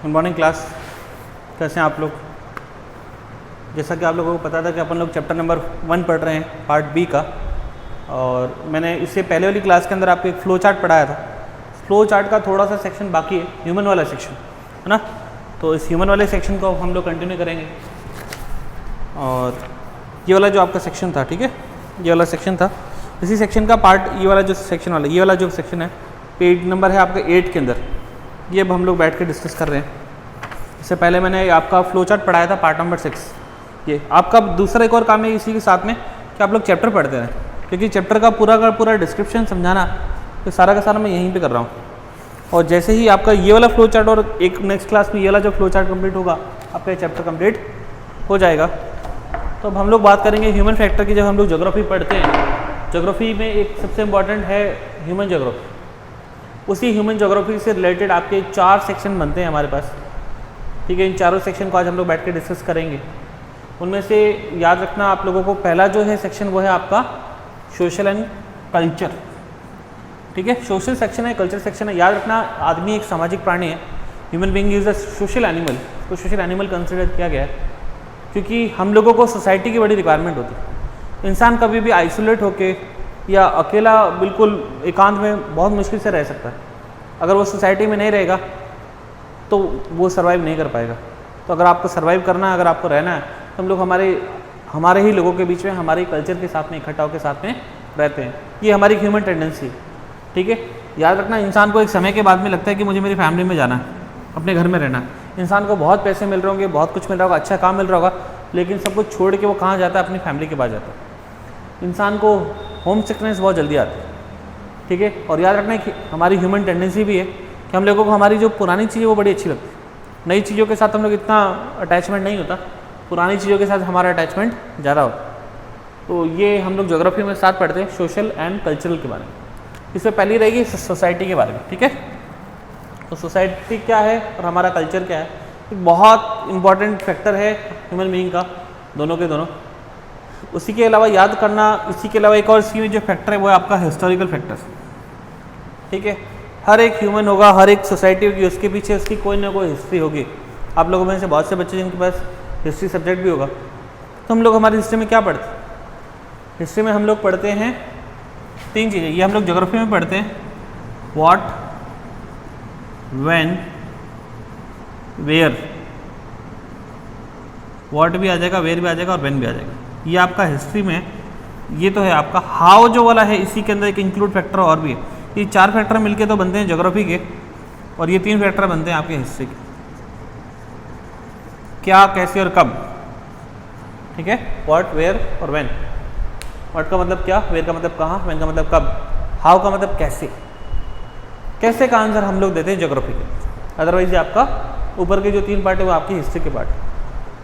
Good morning class, कैसे हैं आप लोग। जैसा कि आप लोगों को पता था कि अपन लोग चैप्टर नंबर 1 पढ़ रहे हैं पार्ट बी का, और मैंने इससे पहले वाली क्लास के अंदर आपको एक फ्लो चार्ट पढ़ाया था। फ्लो चार्ट का थोड़ा सा सेक्शन बाकी है, ह्यूमन वाला सेक्शन है ना। तो इस ह्यूमन वाले सेक्शन को हम लोग कंटिन्यू करेंगे। और ये वाला जो आपका सेक्शन था, ठीक है, ये वाला सेक्शन था, इसी सेक्शन का पार्ट ये वाला जो सेक्शन वाला, ये वाला जो सेक्शन है, पेज नंबर है आपका 8 के अंदर, ये अब हम लोग बैठ के डिस्कस कर रहे हैं। इससे पहले मैंने आपका फ्लो चार्ट पढ़ाया था पार्ट नंबर 6। ये आपका दूसरा एक और काम है इसी के साथ में कि आप लोग चैप्टर पढ़ते रहें, क्योंकि चैप्टर का पूरा डिस्क्रिप्शन समझाना तो सारा का सारा मैं यहीं पे कर रहा हूँ। और जैसे ही आपका ये वाला फ्लो चार्ट और एक नेक्स्ट क्लास में ये वाला जो फ्लो चार्ट कंप्लीट होगा, आपका चैप्टर कंप्लीट हो जाएगा। तो अब हम लोग बात करेंगे ह्यूमन फैक्टर की। जब हम लोग ज्योग्राफी पढ़ते हैं, ज्योग्राफी में एक सबसे इम्पॉर्टेंट है ह्यूमन ज्योग्राफी। उसी ह्यूमन ज्योग्राफी से रिलेटेड आपके 4 सेक्शन बनते हैं हमारे पास, ठीक है। इन चारों सेक्शन को आज हम लोग बैठ के डिस्कस करेंगे। उनमें से याद रखना आप लोगों को, पहला जो है सेक्शन वो है आपका सोशल एंड कल्चर, ठीक है। सोशल सेक्शन है, कल्चर सेक्शन है। याद रखना आदमी एक सामाजिक प्राणी है, human being is a social animal. तो सोशल एनिमल कंसिडर किया गया है क्योंकि हम लोगों को सोसाइटी की बड़ी रिक्वायरमेंट होती है। इंसान कभी भी आइसोलेट होके या अकेला बिल्कुल एकांत में बहुत मुश्किल से रह सकता है। अगर वो सोसाइटी में नहीं रहेगा तो वो सर्वाइव नहीं कर पाएगा। तो अगर आपको सर्वाइव करना है, अगर आपको रहना है, तो हम लोग हमारे ही लोगों के बीच में, हमारे कल्चर के साथ में इकट्ठा होकर साथ में रहते हैं। ये हमारी ह्यूमन टेंडेंसी है, ठीक है। याद रखना इंसान को एक समय के बाद में लगता है कि मुझे मेरी फैमिली में जाना है, अपने घर में रहना है। इंसान को बहुत पैसे मिल रहे होंगे, बहुत कुछ मिल रहा होगा, अच्छा काम मिल रहा होगा, लेकिन सब कुछ छोड़ के वो कहाँ जाता है? अपनी फैमिली के पास जाता है। इंसान को होम सिकनेस बहुत जल्दी आती है, ठीक है। और याद रखना कि हमारी ह्यूमन टेंडेंसी भी है कि हम लोगों को हमारी जो पुरानी चीज़ें वो बड़ी अच्छी लगती है। नई चीज़ों के साथ हम लोग इतना अटैचमेंट नहीं होता, पुरानी चीज़ों के साथ हमारा अटैचमेंट ज़्यादा होता। तो ये हम लोग ज्योग्राफी में साथ पढ़ते हैं सोशल एंड कल्चरल के बारे में। इसमें पहली रहेगी सोसाइटी के बारे में, ठीक है। तो सोसाइटी क्या है और हमारा कल्चर क्या है, एक बहुत इंपॉर्टेंट फैक्टर है ह्यूमन बीइंग का, दोनों के दोनों। उसी के अलावा याद करना, इसी के अलावा एक और इसकी जो फैक्टर है वो है आपका हिस्टोरिकल फैक्टर, ठीक है। हर एक ह्यूमन होगा, हर एक सोसाइटी होगी, उसके पीछे उसकी कोई ना कोई हिस्ट्री होगी। आप लोगों में से बहुत से बच्चे जिनके पास हिस्ट्री सब्जेक्ट भी होगा, तो हम लोग हमारी हिस्ट्री में क्या पढ़ते हैं? हिस्ट्री में हम लोग पढ़ते हैं 3 चीज़ें। ये हम लोग ज्योग्राफी में पढ़ते हैं व्हाट, व्हेन, वेयर। व्हाट भी आ जाएगा, वेयर भी आ जाएगा और व्हेन भी आ जाएगा। ये आपका हिस्ट्री में, ये तो है आपका हाउ जो वाला है, इसी के अंदर एक इंक्लूड फैक्टर और भी है। ये 4 फैक्टर मिलके तो बनते हैं ज्योग्राफी के, और ये 3 फैक्टर बनते हैं आपके हिस्ट्री के। क्या, कैसे और कब, ठीक है। व्हाट, वेयर और व्हेन। व्हाट का मतलब क्या, वेयर का मतलब कहाँ, व्हेन का मतलब कब, हाउ का मतलब कैसे। कैसे का आंसर हम लोग देते हैं ज्योग्राफी के। अदरवाइज आपका ऊपर के जो 3 पार्ट है वो आपकी हिस्ट्री के पार्ट।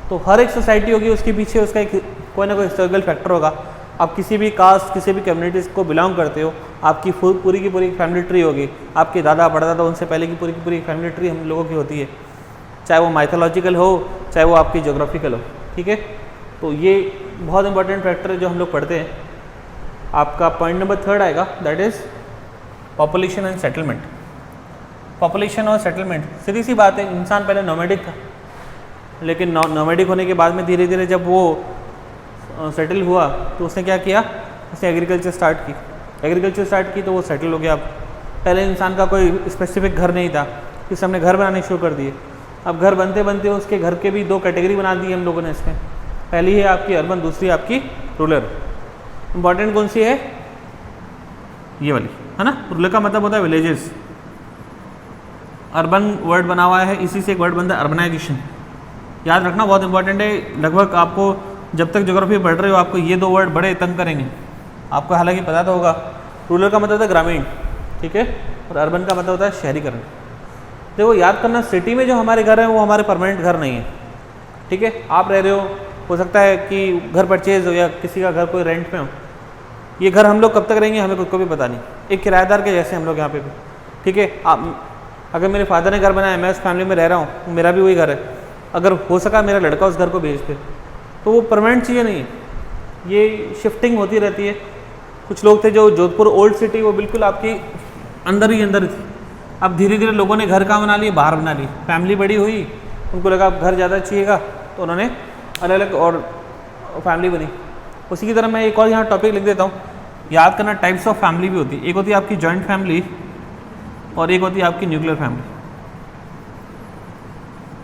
तो हर एक सोसाइटी होगी, उसके पीछे उसका एक कोई ना कोई हिस्टोरिकल फैक्टर होगा। आप किसी भी कास्ट, किसी भी कम्युनिटीज़ को बिलोंग करते हो, आपकी पूरी की पूरी फैमिली ट्री होगी। आपके दादा परदादा उनसे पहले की पूरी फैमिली ट्री हम लोगों की होती है, चाहे वो माइथोलॉजिकल हो, चाहे वो आपकी ज्योग्राफिकल हो, ठीक है। तो ये बहुत इंपॉर्टेंट फैक्टर है जो हम लोग पढ़ते हैं। आपका पॉइंट नंबर 3 आएगा, that is population and settlement. Population और सेटलमेंट, सीधी सी बात है, इंसान पहले नोमैडिक था, लेकिन नोमैडिक होने के बाद में धीरे धीरे जब वो सेटल हुआ तो उसने क्या किया? उसने एग्रीकल्चर स्टार्ट की। एग्रीकल्चर स्टार्ट की तो वो सेटल हो गया। अब पहले इंसान का कोई स्पेसिफिक घर नहीं था, इस हमने घर बनाने शुरू कर दिए। अब घर बनते बनते उसके घर के भी 2 कैटेगरी बना दी हम लोगों ने इसमें। पहली है आपकी अर्बन, दूसरी आपकी रूरल। इंपॉर्टेंट कौन सी है? ये वाली, है ना। रूरल का मतलब होता है विलेजेस। अर्बन वर्ड बना हुआ है, इसी से एक वर्ड बनता है अर्बनाइजेशन। याद रखना, बहुत इंपॉर्टेंट है। लगभग आपको जब तक ज्योग्राफी पढ़ रहे हो आपको ये 2 वर्ड बड़े तंग करेंगे आपको, हालांकि पता तो होगा। रूरल का मतलब होता है ग्रामीण, ठीक है, और अर्बन का मतलब होता है शहरीकरण। देखो याद करना, सिटी में जो हमारे घर हैं वो हमारे परमानेंट घर नहीं है, ठीक है। आप रह रहे हो सकता है कि घर परचेज हो या किसी का घर कोई रेंट पे हो। ये घर हम लोग कब तक रहेंगे हमें खुद को भी पता नहीं, एक किराएदार के जैसे हम लोग यहाँ पे भी, ठीक है। अगर मेरे फादर ने घर बनाया, मैं उस फैमिली में रह रहा हूँ, मेरा भी वही घर है, अगर हो सका मेरा लड़का उस घर को भेज दे, तो वो परमानेंट चीज़ें नहीं है, ये शिफ्टिंग होती रहती है। कुछ लोग थे जो जोधपुर ओल्ड सिटी, वो बिल्कुल आपकी अंदर ही थी, अब धीरे धीरे लोगों ने घर कहाँ बना लिए, बाहर बना लिए, फैमिली बड़ी हुई, उनको लगा अब घर ज़्यादा चाहिएगा तो उन्होंने अलग अलग और फैमिली बनी। उसी की तरह मैं एक और यहाँ टॉपिक लिख देता हूँ, याद करना टाइप्स ऑफ फैमिली भी होती है। एक होती है आपकी जॉइंट फैमिली और एक होती है आपकी न्यूक्लियर फैमिली।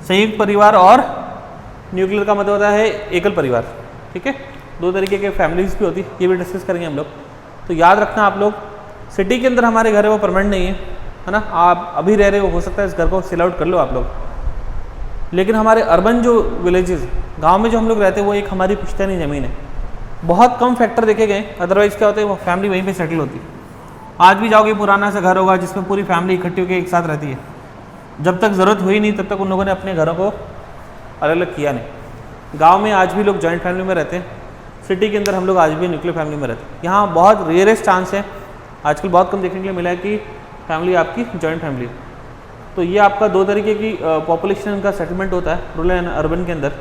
संयुक्त परिवार और न्यूक्लियर का मतलब होता है एकल परिवार, ठीक है। दो तरीके के फैमिलीज भी होती है, ये भी डिस्कस करेंगे हम लोग। तो याद रखना आप लोग, सिटी के अंदर हमारे घर है वो परमानेंट नहीं है ना, आप अभी रह रहे हो सकता है इस घर को सेल आउट कर लो आप लोग, लेकिन हमारे अर्बन जो विलेजेस, गांव में जो हम लोग रहते हैं वो एक हमारी पुश्तैनी ज़मीन है। बहुत कम फैक्टर देखे गए, अदरवाइज़ क्या होता है वो फैमिली वहीं पे सेटल होती है। आज भी जाओगे पुराना सा घर होगा जिसमें पूरी फैमिली इकट्ठी होकर एक साथ रहती है, जब तक ज़रूरत हुई नहीं तब तक उन लोगों ने अपने घरों को अलग अलग किया नहीं। गाँव में आज भी लोग जॉइंट फैमिली में रहते हैं, सिटी के अंदर हम लोग आज भी न्यूक्लियर फैमिली में रहते हैं। यहाँ बहुत रेयरेस्ट चांस है, आजकल बहुत कम देखने के लिए मिला है कि फैमिली आपकी जॉइंट फैमिली। तो ये आपका दो तरीके की पॉपुलेशन का सेटलमेंट होता है रूरल एंड अर्बन के अंदर।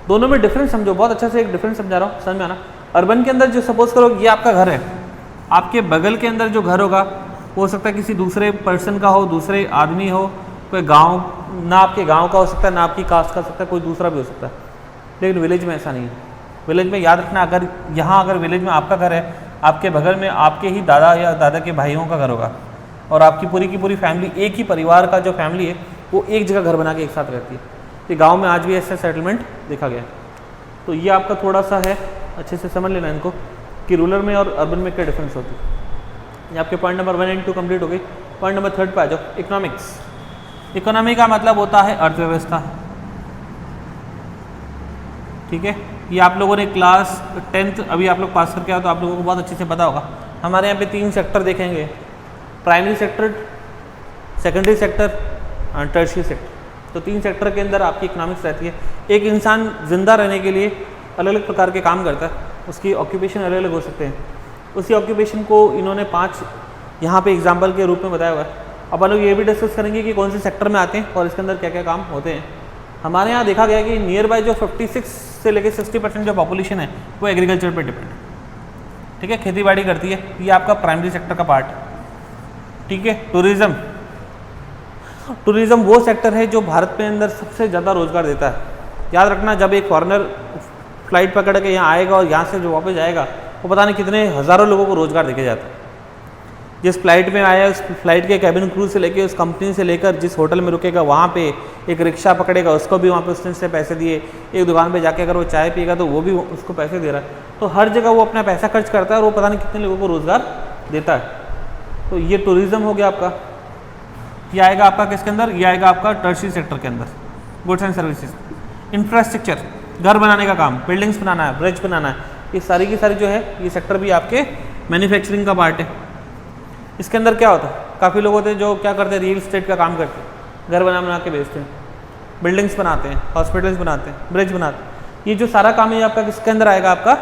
दोनों में डिफरेंस समझो, बहुत अच्छा से एक डिफरेंस समझा रहा हूँ, समझ में आना। अर्बन के अंदर जो सपोज करो ये आपका घर है, आपके बगल के अंदर जो घर होगा वो हो सकता है किसी दूसरे पर्सन का हो, दूसरे आदमी हो, कोई गांव ना आपके गांव का हो सकता है, ना आपकी कास्ट का हो सकता है, कोई दूसरा भी हो सकता है। लेकिन विलेज में ऐसा नहीं है। विलेज में याद रखना, अगर यहाँ अगर विलेज में आपका घर है, आपके बगल में आपके ही दादा या दादा के भाइयों का घर होगा और आपकी पूरी की पूरी फैमिली, एक ही परिवार का जो फैमिली है वो एक जगह घर बना के एक साथ रहती है। ये गांव में आज भी ऐसा सेटलमेंट देखा गया है। तो ये आपका थोड़ा सा है, अच्छे से समझ लेना इनको कि रूरल में और अर्बन में क्या डिफरेंस होती है। ये आपके पॉइंट नंबर 1 एंड 2 कंप्लीट हो गई। पॉइंट नंबर 3 पे आ जाओ, इकोनॉमिक्स। इकोनॉमी का मतलब होता है अर्थव्यवस्था, ठीक है। ये आप लोगों ने क्लास 10th अभी आप लोग पास करके आओ तो आप लोगों को बहुत अच्छे से पता होगा। हमारे यहाँ पे 3 सेक्टर देखेंगे, प्राइमरी सेक्टर, सेकेंडरी सेक्टर और टर्शियरी सेक्टर। तो 3 सेक्टर के अंदर आपकी इकोनॉमिक्स रहती है। एक इंसान जिंदा रहने के लिए अलग अलग प्रकार के काम करता है, उसकी ऑक्यूपेशन अलग अलग हो सकते हैं। उसी ऑक्यूपेशन को इन्होंने 5 यहाँ पे एग्जाम्पल के रूप में बताया हुआ है। अब हम लोग ये भी डिस्कस करेंगे कि कौन से सेक्टर में आते हैं और इसके अंदर क्या क्या काम होते हैं। हमारे यहाँ देखा गया कि नियर बाय जो 56 से लेकर 60% जो पॉपुलेशन है वो एग्रीकल्चर पे डिपेंड है, ठीक है, खेती बाड़ी करती है। ये आपका प्राइमरी सेक्टर का पार्ट है, ठीक है। टूरिज्म, टूरिज्म वो सेक्टर है जो भारत में अंदर सबसे ज़्यादा रोजगार देता है। याद रखना, जब एक फॉरेनर फ्लाइट पकड़ के यहाँ आएगा और यहाँ से जो वापस जाएगा वो पता नहीं कितने हज़ारों लोगों को रोजगार देके जाता है। जिस फ्लाइट में आया उस फ्लाइट के कैबिन क्रू से लेकर, उस कंपनी से लेकर, जिस होटल में रुकेगा वहाँ पे एक रिक्शा पकड़ेगा उसको भी वहाँ पे उसने से पैसे दिए, एक दुकान पे जाके अगर वो चाय पिएगा तो वो भी उसको पैसे दे रहा है। तो हर जगह वो अपना पैसा खर्च करता है और वो पता नहीं कितने लोगों को रोज़गार देता है। तो ये टूरिज्म हो गया आपका। ये आएगा आपका किसके अंदर, ये आएगा आपका टर्शियरी सेक्टर के अंदर, गुड्स एंड सर्विसेज। इंफ्रास्ट्रक्चर, घर बनाने का काम, बिल्डिंग्स बनाना है, ब्रिज बनाना है, ये सारी की सारी जो है ये सेक्टर भी आपके मैन्युफैक्चरिंग का पार्ट है। इसके अंदर क्या होता है, काफ़ी लोग होते हैं जो क्या करते हैं, रियल एस्टेट का काम करते हैं, घर बना के बेचते हैं, बिल्डिंग्स बनाते हैं, हॉस्पिटल्स बनाते हैं, ब्रिज बनाते हैं। ये जो सारा काम है आपका किसके अंदर आएगा, आपका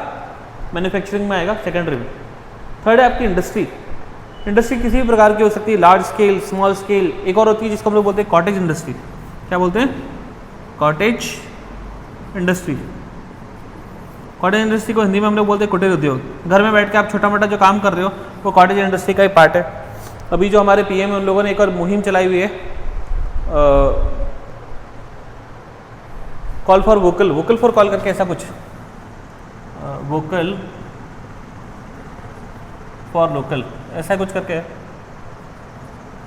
मैन्युफैक्चरिंग में आएगा, सेकेंडरी में। थर्ड है आपकी इंडस्ट्री। इंडस्ट्री किसी भी प्रकार की हो सकती है, लार्ज स्केल, स्मॉल स्केल। एक और होती है जिसको हम लोग बोलते हैं कॉटेज इंडस्ट्री। क्या बोलते हैं, कॉटेज इंडस्ट्री। कॉटेज इंडस्ट्री को हिंदी में हम लोग बोलते हैं कुटीर उद्योग। घर में बैठ के आप छोटा मोटा जो काम कर रहे हो वो कॉटेज इंडस्ट्री का ही पार्ट है। अभी जो हमारे पीएम है उन लोगों ने एक और मुहिम चलाई हुई है, call for vocal, vocal for call करके ऐसा कुछ, वोकल फॉर लोकल ऐसा कुछ करके है।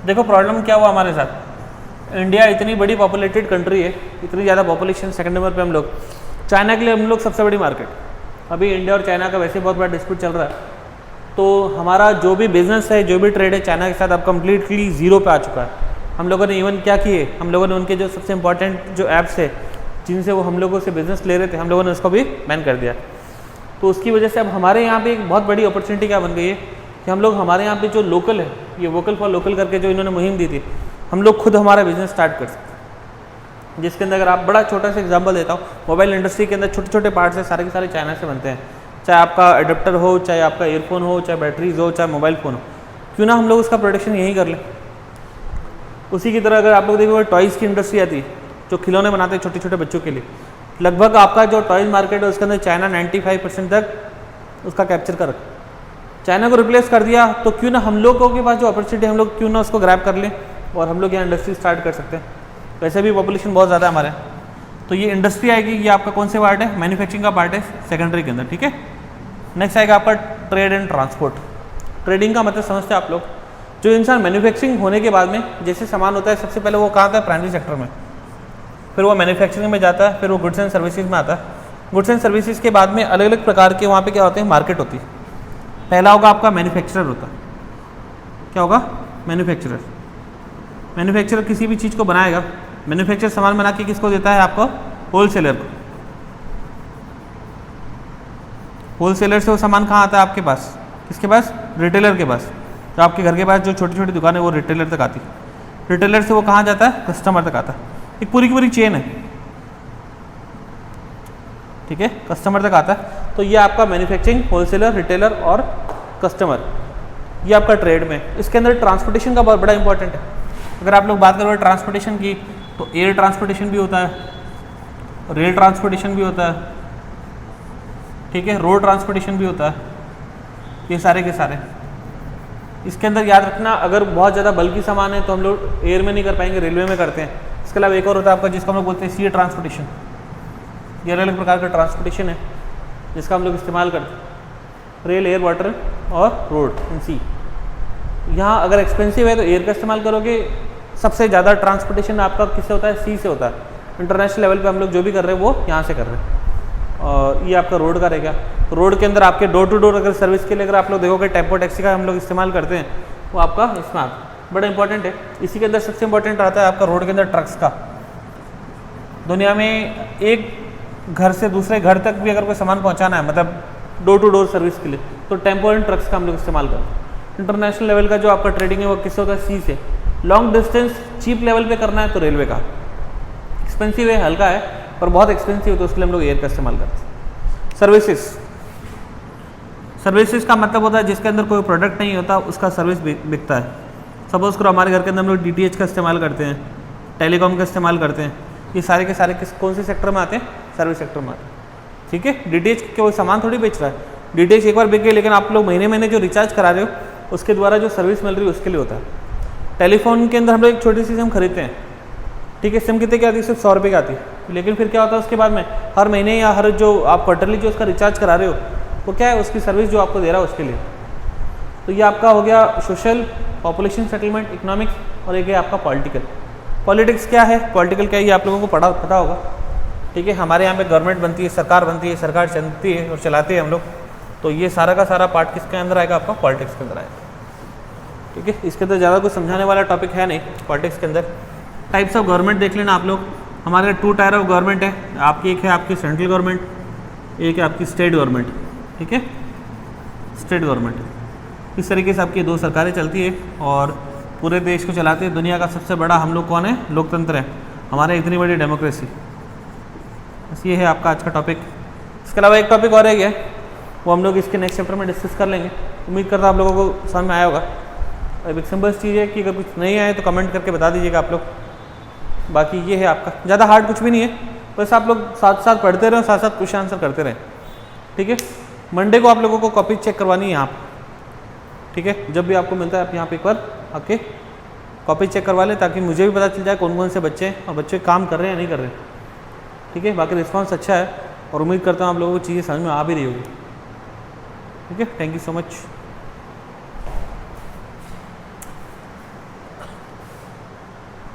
देखो प्रॉब्लम क्या हुआ हमारे साथ, इंडिया इतनी बड़ी पॉपुलेटेड कंट्री है, इतनी ज़्यादा पॉपुलेशन, सेकंड नंबर पे हम लोग, चाइना के लिए हम लोग सबसे बड़ी मार्केट। अभी इंडिया और चाइना का वैसे बहुत बड़ा डिस्प्यूट चल रहा है, तो हमारा जो भी बिजनेस है, जो भी ट्रेड है चाइना के साथ अब कम्प्लीटली ज़ीरो पे आ चुका है। हम लोगों ने इवन क्या किए, हम लोगों ने उनके जो सबसे इंपॉर्टेंट जो ऐप्स है जिनसे वो हम लोगों से बिजनेस ले रहे थे, हम लोगों ने उसको भी बैन कर दिया। तो उसकी वजह से अब हमारे यहाँ पे एक बहुत बड़ी अपॉर्चुनिटी क्या बन गई है कि हम लोग हमारे यहाँ पे जो लोकल है, ये वोकल फॉर लोकल करके जो इन्होंने मुहिम दी थी, हम लोग खुद हमारा बिजनेस स्टार्ट कर सकते हैं। जिसके अंदर अगर आप बड़ा छोटा सा एग्जांपल देता हूँ, मोबाइल इंडस्ट्री के अंदर छोटे छोटे पार्ट्स है, सारे के सारे चाइना से बनते हैं। चाहे आपका एडेप्टर हो, चाहे आपका ईयरफोन हो, चाहे बैटरीज हो, चाहे मोबाइल फ़ोन हो, क्यों ना हम लोग उसका प्रोडक्शन यहीं कर लें। उसी की तरह अगर आप लोग देखोगे टॉयज़ की इंडस्ट्री आती है, जो खिलौने बनाते हैं छोटे छोटे बच्चों के लिए, लगभग आपका जो टॉयज़ मार्केट है उसके अंदर चाइना 95% तक उसका कैप्चर कर रखा। चाइना को रिप्लेस कर दिया, तो क्यों ना हम लोगों के पास जो अपॉर्चुनिटी हम लोग क्यों ना उसको ग्रैब कर लें और हम लोग यहाँ इंडस्ट्री स्टार्ट कर सकते हैं। वैसे भी पॉपुलेशन बहुत ज़्यादा है हमारे यहाँ, तो ये इंडस्ट्री आएगी। ये आपका कौन से पार्ट है, मैन्युफैक्चरिंग का पार्ट है सेकेंडरी के अंदर, ठीक है। नेक्स्ट आएगा आपका ट्रेड एंड ट्रांसपोर्ट। ट्रेडिंग का मतलब समझते हैं आप लोग, जो इंसान मैन्युफैक्चरिंग होने के बाद में जैसे सामान होता है, सबसे पहले वो कहाँ आता है, प्राइमरी सेक्टर में, फिर वो मैन्युफैक्चरिंग में जाता है, फिर वो गुड्स एंड सर्विसेज में आता है। गुड्स एंड सर्विसेज के बाद में अलग अलग प्रकार के वहाँ पे क्या होते हैं, मार्केट होती है। पहला होगा आपका मैन्युफैक्चरर होता है, क्या होगा, मैन्युफैक्चरर। मैन्युफैक्चरर किसी भी चीज़ को बनाएगा, मैन्युफैक्चर सामान बना के किसको देता है, आपको होलसेलर को। होलसेलर से वो सामान कहाँ आता है आपके पास, किसके पास, रिटेलर के पास। तो आपके घर के पास जो छोटी छोटी दुकान है वो रिटेलर तक आती है, रिटेलर से वो कहाँ जाता है, कस्टमर तक आता है। एक पूरी की पूरी चेन है, ठीक है, कस्टमर तक आता है। तो ये आपका मैन्युफैक्चरिंग, होलसेलर, रिटेलर और कस्टमर, ये आपका ट्रेड में। इसके अंदर ट्रांसपोर्टेशन का बहुत बड़ा इंपॉर्टेंट है। अगर आप लोग बात करोगे ट्रांसपोर्टेशन की, तो एयर ट्रांसपोर्टेशन भी होता है, रेल ट्रांसपोर्टेशन भी होता है, ठीक है, रोड ट्रांसपोर्टेशन भी होता है, ये सारे के सारे। इसके अंदर याद रखना, अगर बहुत ज़्यादा बल्कि सामान है तो हम लोग एयर में नहीं कर पाएंगे, रेलवे में करते हैं। इसके अलावा एक और होता है आपका जिसको हम लोग बोलते हैं सी ट्रांसपोर्टेशन। ये अलग अलग प्रकार का ट्रांसपोर्टेशन है जिसका हम लोग इस्तेमाल करते हैं, रेल, एयर, वाटर और रोड इन सी। यहाँ अगर एक्सपेंसिव है तो एयर का इस्तेमाल करोगे। सबसे ज़्यादा ट्रांसपोर्टेशन आपका किससे होता है, सी से होता है। इंटरनेशनल लेवल पे हम लोग जो भी कर रहे हैं वो यहाँ से कर रहे हैं। और ये आपका रोड का रहेगा। तो रोड के अंदर आपके डोर टू डोर अगर सर्विस के लिए अगर आप लोग देखोगे टेम्पो टैक्सी का हम लोग इस्तेमाल करते हैं, वो आपका इसमें आता है, बड़ा इंपॉर्टेंट है। इसी के अंदर सबसे इंपॉर्टेंट आता है आपका रोड के अंदर ट्रक्स का। दुनिया में एक घर से दूसरे घर तक भी अगर कोई सामान पहुँचाना है, मतलब डोर टू डोर सर्विस के लिए, तो टेम्पो एंड ट्रक्स का हम लोग इस्तेमाल करते हैं। इंटरनेशनल लेवल का जो आपका ट्रेडिंग है वो किससे होता है, सी से। लॉन्ग डिस्टेंस चीप लेवल पे करना है तो रेलवे का। एक्सपेंसिव है, हल्का है, पर बहुत एक्सपेंसिव है तो उसके लिए हम लोग एयर का इस्तेमाल करते हैं। सर्विसेज, सर्विसेज का मतलब होता है जिसके अंदर कोई प्रोडक्ट नहीं होता उसका सर्विस बिकता है। सपोज करो हमारे घर के अंदर हम लोग DTH का इस्तेमाल करते हैं, टेलीकॉम का इस्तेमाल करते हैं। ये सारे के सारे कौन से सेक्टर में आते हैं, सर्विस सेक्टर में आते हैं, ठीक है। DTH के कोई सामान थोड़ी बेच रहा है, DTH एक बार बिक गई, लेकिन आप लोग महीने महीने जो रिचार्ज करा रहे हो उसके द्वारा जो सर्विस मिल रही है उसके लिए होता है। टेलीफोन के अंदर हम लोग एक छोटी सी सिम खरीदते हैं, ठीक है, सिम कितने की आती है, सिर्फ 100 रुपये की आती है, लेकिन फिर क्या होता है उसके बाद में हर महीने या हर जो आप क्वार्टरली जो उसका रिचार्ज करा रहे हो वो क्या है, उसकी सर्विस जो आपको दे रहा है उसके लिए। तो ये आपका हो गया सोशल, पॉपुलेशन सेटलमेंट, इकोनॉमिक्स, और एक है आपका पॉलिटिकल। पॉलिटिक्स क्या है, पॉलिटिकल क्या है, ये आप लोगों को पता होगा, ठीक है। हमारे यहाँ पे गवर्नमेंट बनती है, सरकार बनती है, सरकार चलती है और चलाते हैं हम लोग। तो ये सारा का सारा पार्ट किसके अंदर आएगा, आपका पॉलिटिक्स के अंदर आएगा, ठीक है। इसके अंदर ज़्यादा कुछ समझाने वाला टॉपिक है नहीं पॉलिटिक्स के अंदर। टाइप्स ऑफ गवर्नमेंट देख लेना आप लोग। हमारे 2 टायर ऑफ गवर्नमेंट है, आपकी एक है आपकी सेंट्रल गवर्नमेंट, एक है आपकी स्टेट गवर्नमेंट, ठीक है, स्टेट गवर्नमेंट। इस तरीके से आपकी 2 सरकारें चलती है और पूरे देश को चलाते हैं। दुनिया का सबसे बड़ा हम लोग कौन है, लोकतंत्र है हमारे, इतनी बड़ी डेमोक्रेसी। बस ये है आपका आज का टॉपिक। इसके अलावा एक टॉपिक और है, वो हम लोग इसके नेक्स्ट चैप्टर में डिस्कस कर लेंगे। उम्मीद करता हूँ आप लोगों को समझ में आया होगा। अब एक सिंपल चीज़ है कि अगर कुछ नहीं आए तो कमेंट करके बता दीजिएगा आप लोग। बाकी ये है आपका, ज़्यादा हार्ड कुछ भी नहीं है, बस आप लोग साथ साथ पढ़ते रहें, साथ साथ क्वेश्चन आंसर करते रहें, ठीक है। मंडे को आप लोगों को कॉपी चेक करवानी है यहाँ पर, ठीक है। जब भी आपको मिलता है आप यहाँ पे एक बार आके कॉपी चेक करवा लें, ताकि मुझे भी पता चल जाए कौन कौन से बच्चे हैं और बच्चे काम कर रहे हैं या नहीं कर रहे हैं, ठीक है। बाकी रिस्पॉन्स अच्छा है और उम्मीद करता हूँ आप लोगों को चीज़ें समझ में आ भी रही होगी, ठीक है। Thank you so much.